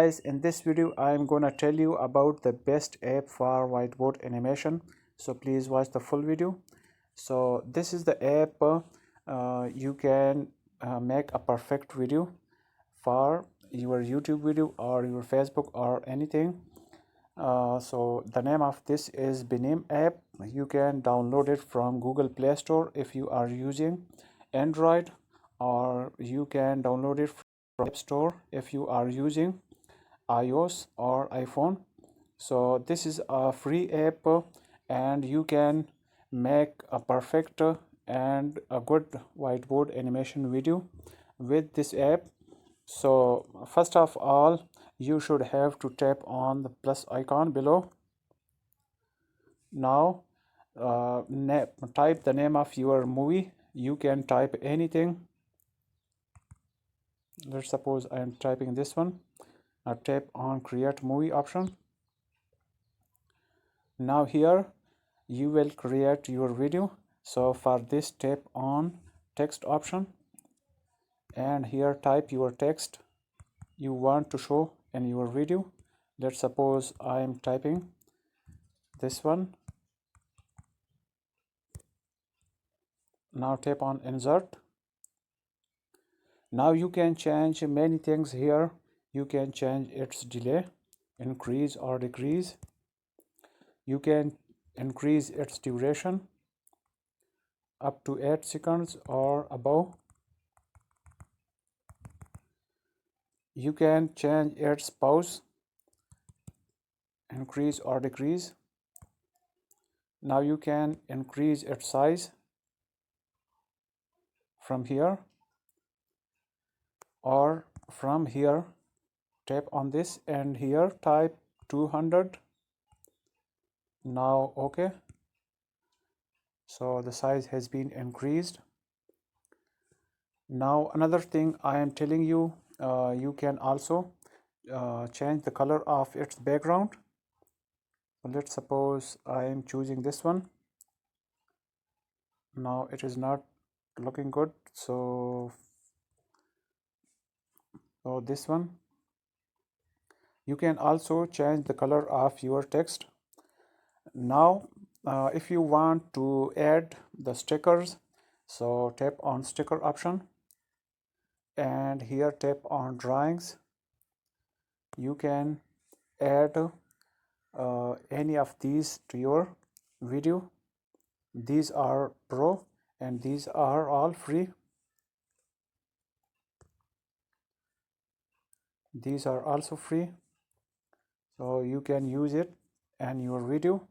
guys, in this video I'm gonna tell you about the best app for whiteboard animation, so please watch the full video. So this is the app. You can make a perfect video for your YouTube video or your Facebook or anything. So the name of this is Benime app. You can download it from Google Play Store if you are using Android, or you can download it from App Store if you are using iOS or iPhone. So this is a free app, and you can make a perfect and a good whiteboard animation video with this app. So first of all, you should have to tap on the plus icon below. Now type the name of your movie. You can type anything. Let's suppose I am typing this one. Now tap on create movie option. Now here you will create your video. So for this, tap on text option, and here type your text you want to show in your video. Let's suppose I am typing this one. Now tap on insert. Now you can change many things here. You can change its delay, increase or decrease. You can increase its duration up to 8 seconds or above. You can change its pause, increase or decrease. Now you can increase its size from here, or from here tap on this and here type 200. Now okay, so the size has been increased. Now another thing I am telling you, you can also change the color of its background. Let's suppose I am choosing this one. Now it is not looking good, so this one. You can also change the color of your text. Now if you want to add the stickers, so tap on sticker option, and here tap on drawings. You can add any of these to your video. These are pro and these are all free. These are also free, so you can use it in your video.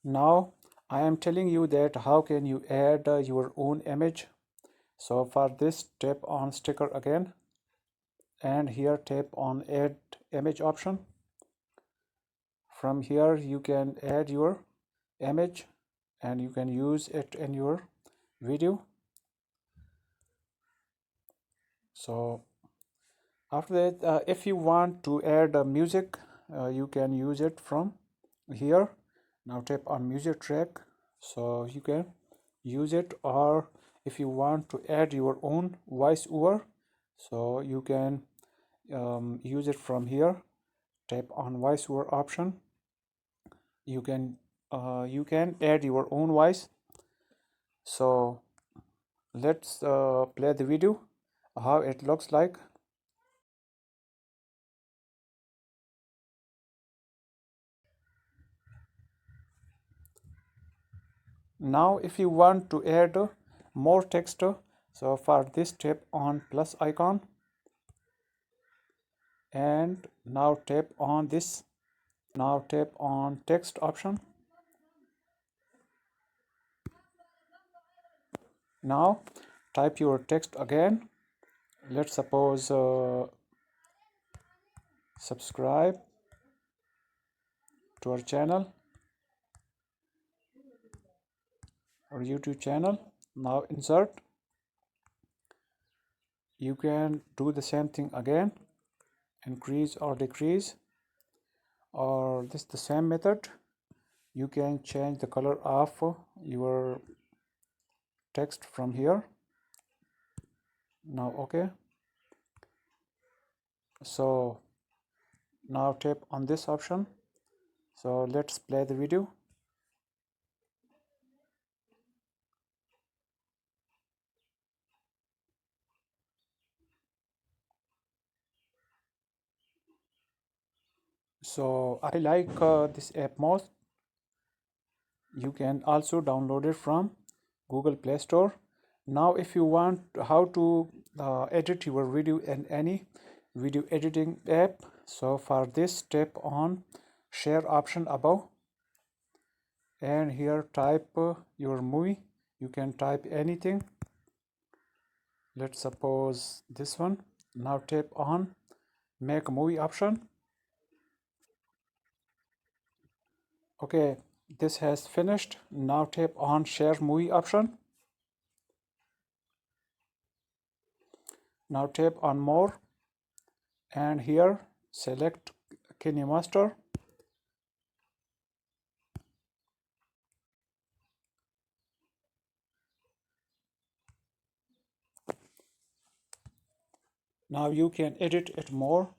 Now I am telling you that how can you add your own image. So for this, tap on sticker again, and here tap on add image option. From here you can add your image and you can use it in your video. So after that, if you want to add music, you can use it from here. Now tap on music track, so you can use it. Or if you want to add your own voiceover, so you can use it from here. Tap on voiceover option. You can add your own voice. So let's play the video how it looks like. Now if you want to add more text, so for this tap on plus icon, and now tap on this. Now tap on text option. Now type your text again. Let's suppose subscribe to our channel or YouTube channel. Now insert. You can do the same thing again, increase or decrease, or this the same method. You can change the color of your text from here. Now okay. So now tap on this option. So let's play the video. So I like this app most. You can also download it from Google Play Store. Now if you want how to edit your video in any video editing app, so for this tap on share option above, and here type your movie. You can type anything. Let's suppose this one. Now tap on make movie option. Okay, this has finished. Now tap on share movie option. Now tap on more, and here select KineMaster. Now you can edit it more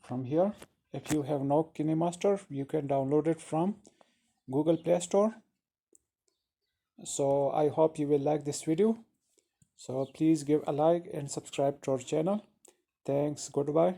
from here. If you have no KineMaster, you can download it from Google Play Store. So I hope you will like this video. So please give a like and subscribe to our channel. Thanks. Goodbye.